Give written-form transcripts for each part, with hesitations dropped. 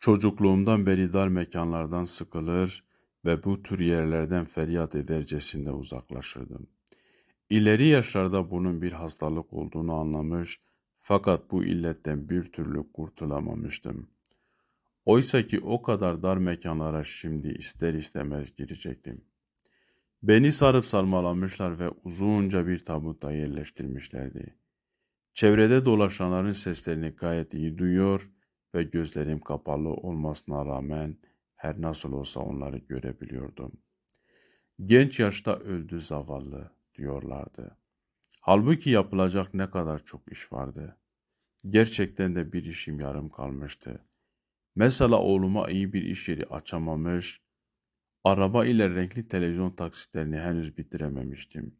Çocukluğumdan beri dar mekanlardan sıkılır ve bu tür yerlerden feryat edercesine uzaklaşırdım. İleri yaşlarda bunun bir hastalık olduğunu anlamış fakat bu illetten bir türlü kurtulamamıştım. Oysa ki o kadar dar mekanlara şimdi ister istemez girecektim. Beni sarıp sarmalamışlar ve uzunca bir tabutta yerleştirmişlerdi. Çevrede dolaşanların seslerini gayet iyi duyuyor ve gözlerim kapalı olmasına rağmen her nasıl olsa onları görebiliyordum. Genç yaşta öldü zavallı diyorlardı. Halbuki yapılacak ne kadar çok iş vardı. Gerçekten de bir işim yarım kalmıştı. Mesela oğluma iyi bir iş yeri açamamış, araba ile renkli televizyon taksitlerini henüz bitirememiştim.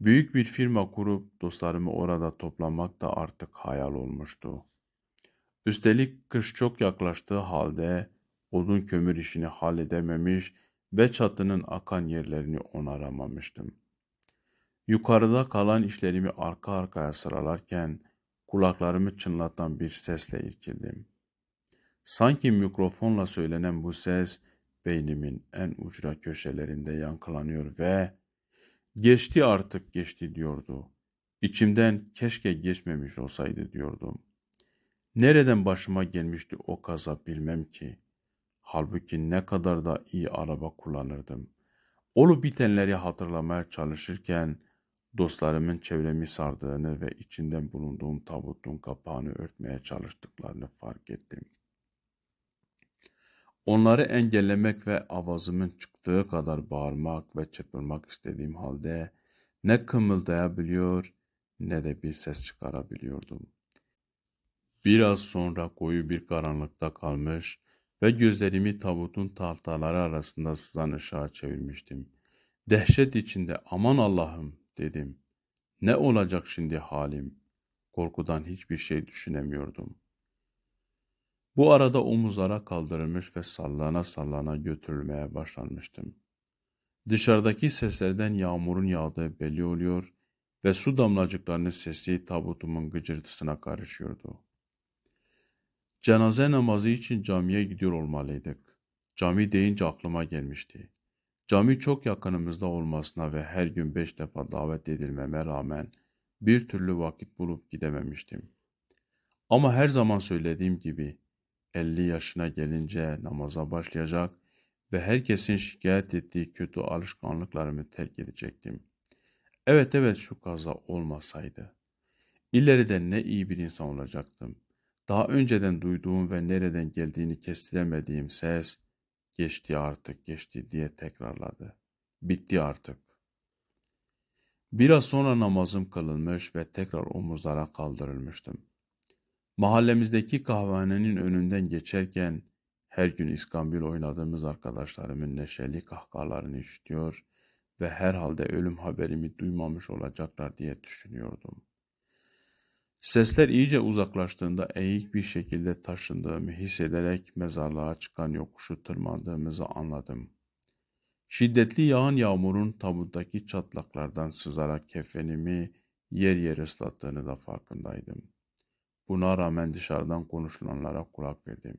Büyük bir firma kurup dostlarımı orada toplamak da artık hayal olmuştu. Üstelik kış çok yaklaştığı halde odun kömür işini halledememiş ve çatının akan yerlerini onaramamıştım. Yukarıda kalan işlerimi arka arkaya sıralarken kulaklarımı çınlatan bir sesle irkildim. Sanki mikrofonla söylenen bu ses beynimin en ucra köşelerinde yankılanıyor ve geçti artık geçti diyordu. İçimden keşke geçmemiş olsaydı diyordum. Nereden başıma gelmişti o kaza bilmem ki. Halbuki ne kadar da iyi araba kullanırdım. Olup bitenleri hatırlamaya çalışırken dostlarımın çevremi sardığını ve içinden bulunduğum tabutun kapağını örtmeye çalıştıklarını fark ettim. Onları engellemek ve avazımın çıktığı kadar bağırmak ve çırpınmak istediğim halde ne kımıldayabiliyor ne de bir ses çıkarabiliyordum. Biraz sonra koyu bir karanlıkta kalmış ve gözlerimi tabutun tahtaları arasında sızan ışığa çevirmiştim. Dehşet içinde aman Allah'ım dedim. Ne olacak şimdi halim? Korkudan hiçbir şey düşünemiyordum. Bu arada omuzlara kaldırılmış ve sallana sallana götürülmeye başlanmıştım. Dışarıdaki seslerden yağmurun yağdığı belli oluyor ve su damlacıklarının sesi tabutumun gıcırtısına karışıyordu. Cenaze namazı için camiye gidiyor olmalıydık. Cami deyince aklıma gelmişti. Cami çok yakınımızda olmasına ve her gün 5 defa davet edilmeme rağmen bir türlü vakit bulup gidememiştim. Ama her zaman söylediğim gibi 50 yaşına gelince namaza başlayacak ve herkesin şikayet ettiği kötü alışkanlıklarımı terk edecektim. Evet şu kaza olmasaydı. İleride ne iyi bir insan olacaktım. Daha önceden duyduğum ve nereden geldiğini kestiremediğim ses, geçti artık geçti diye tekrarladı. Bitti artık. Biraz sonra namazım kılınmış ve tekrar omuzlara kaldırılmıştım. Mahallemizdeki kahvehanenin önünden geçerken her gün iskambil oynadığımız arkadaşlarımın neşeli kahkahalarını işitiyor ve herhalde ölüm haberimi duymamış olacaklar diye düşünüyordum. Sesler iyice uzaklaştığında eğik bir şekilde taşındığımı hissederek mezarlığa çıkan yokuşu tırmandığımızı anladım. Şiddetli yağan yağmurun tabuttaki çatlaklardan sızarak kefenimi yer yer ıslattığını da farkındaydım. Buna rağmen dışarıdan konuşulanlara kulak verdim.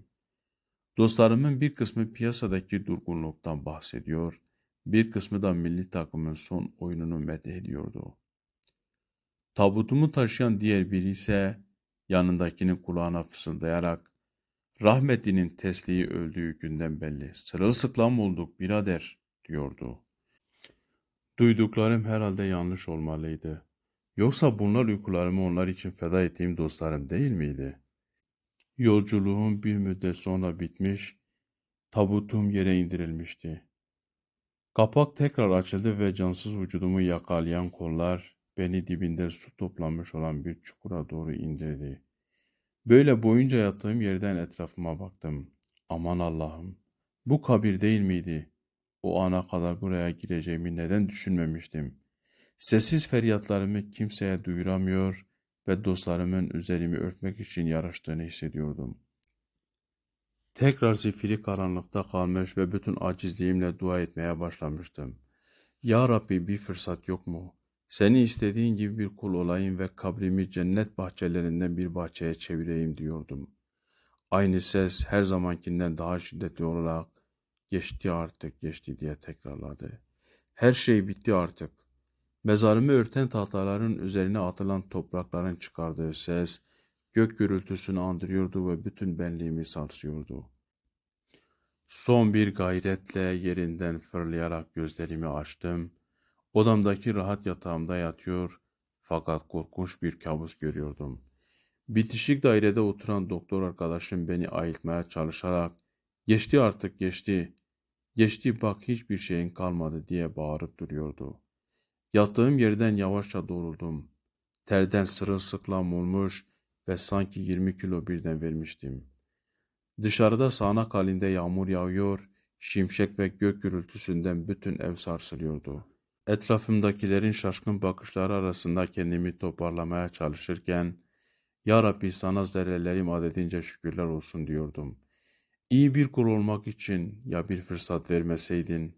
Dostlarımın bir kısmı piyasadaki durgunluktan bahsediyor, bir kısmı da milli takımın son oyununu methediyordu. Tabutumu taşıyan diğer biri ise yanındakinin kulağına fısıldayarak rahmetlinin Tesli'yi öldüğü günden belli sırılsıklam olduk birader diyordu. Duyduklarım herhalde yanlış olmalıydı. Yoksa bunlar uykularımı onlar için feda ettiğim dostlarım değil miydi? Yolculuğum bir müddet sonra bitmiş, tabutum yere indirilmişti. Kapak tekrar açıldı ve cansız vücudumu yakalayan kollar beni dibinde su toplamış olan bir çukura doğru indirdi. Böyle boyunca yattığım yerden etrafıma baktım. Aman Allah'ım, bu kabir değil miydi? O ana kadar buraya gireceğimi neden düşünmemiştim? Sessiz feryatlarımı kimseye duyuramıyor ve dostlarımın üzerimi örtmek için yarıştığını hissediyordum. Tekrar zifiri karanlıkta kalmış ve bütün acizliğimle dua etmeye başlamıştım. Ya Rabbi bir fırsat yok mu? Seni istediğin gibi bir kul olayım ve kabrimi cennet bahçelerinden bir bahçeye çevireyim diyordum. Aynı ses her zamankinden daha şiddetli olarak geçti artık geçti diye tekrarladı. Her şey bitti artık. Mezarımı örten tahtaların üzerine atılan toprakların çıkardığı ses gök gürültüsünü andırıyordu ve bütün benliğimi sarsıyordu. Son bir gayretle yerinden fırlayarak gözlerimi açtım. Odamdaki rahat yatağımda yatıyor fakat korkunç bir kabus görüyordum. Bitişik dairede oturan doktor arkadaşım beni ayıltmaya çalışarak "Geçti artık geçti, geçti bak hiçbir şeyin kalmadı" diye bağırıp duruyordu. Yattığım yerden yavaşça doğruldum. Terden sırılsıklam olmuş ve sanki 20 kilo birden vermiştim. Dışarıda sağanak halinde yağmur yağıyor, şimşek ve gök gürültüsünden bütün ev sarsılıyordu. Etrafımdakilerin şaşkın bakışları arasında kendimi toparlamaya çalışırken, "Ya Rabbi sana zerrelerim adedince şükürler olsun" diyordum. İyi bir kul olmak için ya bir fırsat vermeseydin?